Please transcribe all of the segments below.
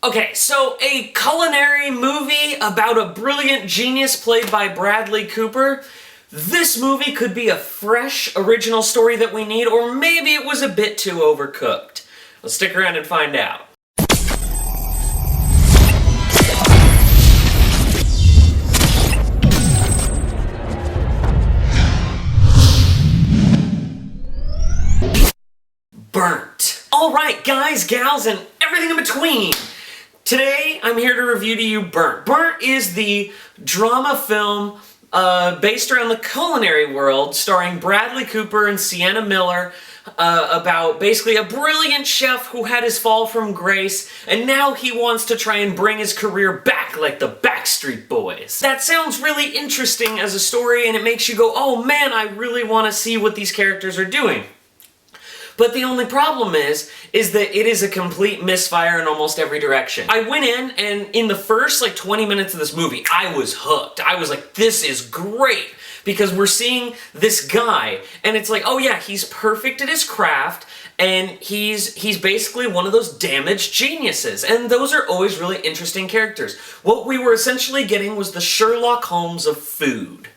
Okay, so a culinary movie about a brilliant genius played by Bradley Cooper. This movie could be a fresh, original story that we need, or maybe it was a bit too overcooked. Let's stick around and find out. Burnt. Alright, guys, gals, and everything in between. Today, I'm here to review to you Burnt. Burnt is the drama film based around the culinary world, starring Bradley Cooper and Sienna Miller, about basically a brilliant chef who had his fall from grace, and now he wants to try and bring his career back like the Backstreet Boys. That sounds really interesting as a story, and it makes you go, oh man, I really want to see what these characters are doing. But the only problem is that it is a complete misfire in almost every direction. I went in, and in the first 20 minutes of this movie, I was hooked. I was like, this is great, because we're seeing this guy, and it's like, oh yeah, he's perfect at his craft, and he's basically one of those damaged geniuses, and those are always really interesting characters. What we were essentially getting was the Sherlock Holmes of food.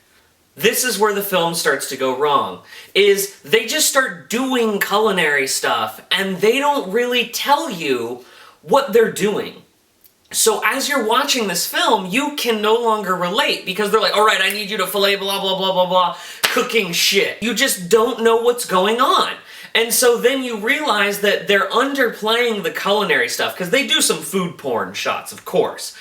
This is where the film starts to go wrong, is they just start doing culinary stuff, and they don't really tell you what they're doing. So as you're watching this film, you can no longer relate, because they're like, alright, I need you to fillet blah blah blah blah blah, cooking shit. You just don't know what's going on. And so then you realize that they're underplaying the culinary stuff, because they do some food porn shots, of course.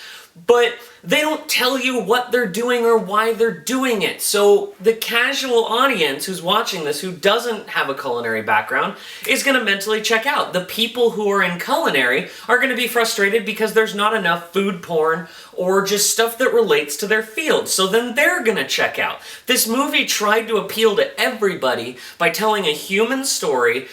But they don't tell you what they're doing or why they're doing it. So the casual audience who's watching this, who doesn't have a culinary background, is going to mentally check out. The people who are in culinary are going to be frustrated because there's not enough food porn or just stuff that relates to their field. So then they're going to check out. This movie tried to appeal to everybody by telling a human story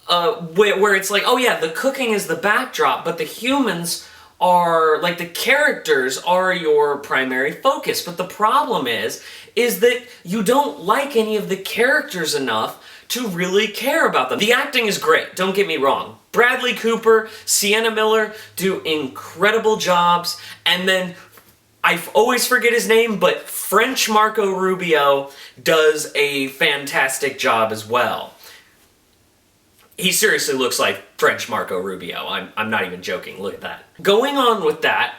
where it's like, oh yeah, the cooking is the backdrop, but the humans are, the characters are your primary focus. But the problem is that you don't like any of the characters enough to really care about them. The acting is great, don't get me wrong. Bradley Cooper, Sienna Miller do incredible jobs, and then I always forget his name, but French Marco Rubio does a fantastic job as well. He seriously looks like French Marco Rubio. I'm not even joking. Look at that. Going on with that,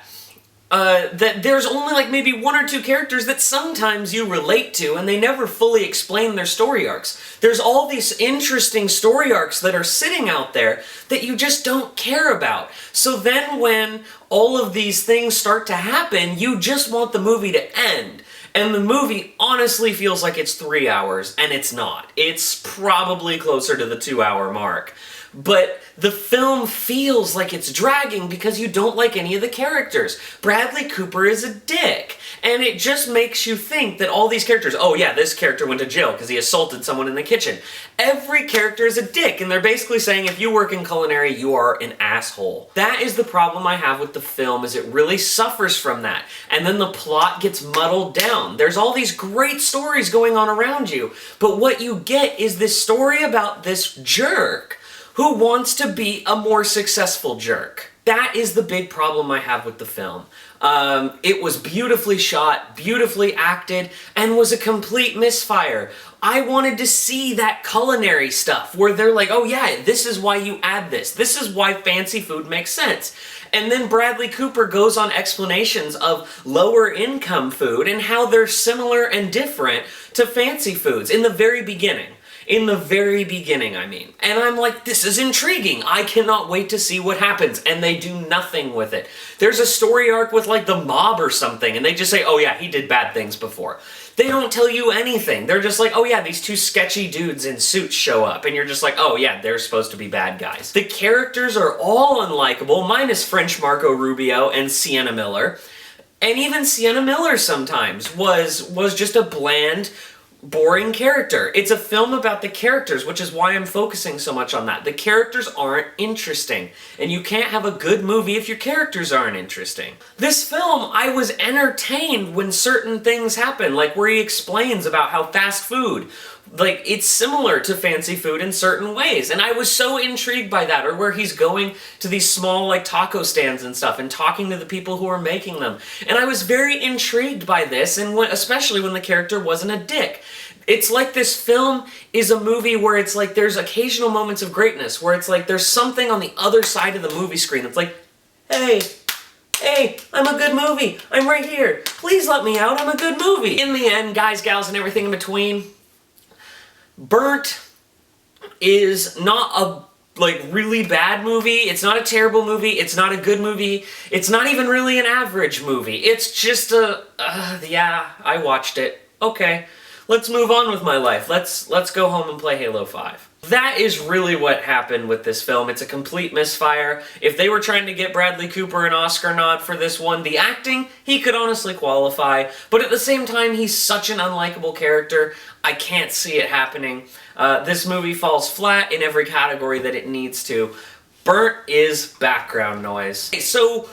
that there's only maybe one or two characters that sometimes you relate to, and they never fully explain their story arcs. There's all these interesting story arcs that are sitting out there that you just don't care about. So then when all of these things start to happen, you just want the movie to end. And the movie honestly feels like it's 3 hours, and it's not. It's probably closer to the 2-hour mark. But the film feels like it's dragging because you don't like any of the characters. Bradley Cooper is a dick. And it just makes you think that all these characters, oh yeah, this character went to jail because he assaulted someone in the kitchen. Every character is a dick, and they're basically saying if you work in culinary, you are an asshole. That is the problem I have with the film, is it really suffers from that. And then the plot gets muddled down. There's all these great stories going on around you, but what you get is this story about this jerk who wants to be a more successful jerk. That is the big problem I have with the film. It was beautifully shot, beautifully acted, and was a complete misfire. I wanted to see that culinary stuff where they're like, oh yeah, this is why you add this. This is why fancy food makes sense. And then Bradley Cooper goes on explanations of lower income food and how they're similar and different to fancy foods in the very beginning. In the very beginning, I mean. And I'm like, this is intriguing. I cannot wait to see what happens. And they do nothing with it. There's a story arc with the mob or something, and they just say, oh yeah, he did bad things before. They don't tell you anything. They're just like, oh yeah, these two sketchy dudes in suits show up, and you're just like, oh yeah, they're supposed to be bad guys. The characters are all unlikable, minus French Marco Rubio and Sienna Miller. And even Sienna Miller sometimes was just a bland, boring character. It's a film about the characters, which is why I'm focusing so much on that. The characters aren't interesting, and you can't have a good movie if your characters aren't interesting. This film, I was entertained when certain things happen, like where he explains about how fast food like, it's similar to fancy food in certain ways. And I was so intrigued by that, or where he's going to these small, like, taco stands and stuff and talking to the people who are making them. And I was very intrigued by this, and especially when the character wasn't a dick. It's like this film is a movie where it's like there's occasional moments of greatness, where it's like there's something on the other side of the movie screen that's like, hey, I'm a good movie. I'm right here. Please let me out. I'm a good movie. In the end, guys, gals, and everything in between, Burnt is not a really bad movie. It's not a terrible movie. It's not a good movie. It's not even really an average movie. It's just yeah, I watched it. Okay, let's move on with my life. Let's go home and play Halo 5. That is really what happened with this film. It's a complete misfire. If they were trying to get Bradley Cooper an Oscar nod for this one, the acting, he could honestly qualify, but at the same time, he's such an unlikable character, I can't see it happening. This movie falls flat in every category that it needs to. Burnt is background noise. So,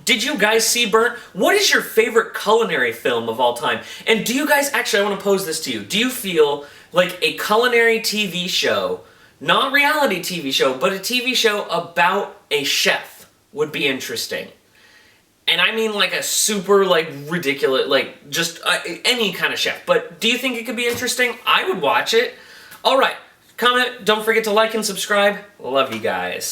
did you guys see Burnt? What is your favorite culinary film of all time? And do you guys, actually, I want to pose this to you. Do you feel like a culinary TV show, not reality TV show, but a TV show about a chef would be interesting? And I mean like a super ridiculous, just any kind of chef. But do you think it could be interesting? I would watch it. Alright, comment, don't forget to like and subscribe. Love you guys.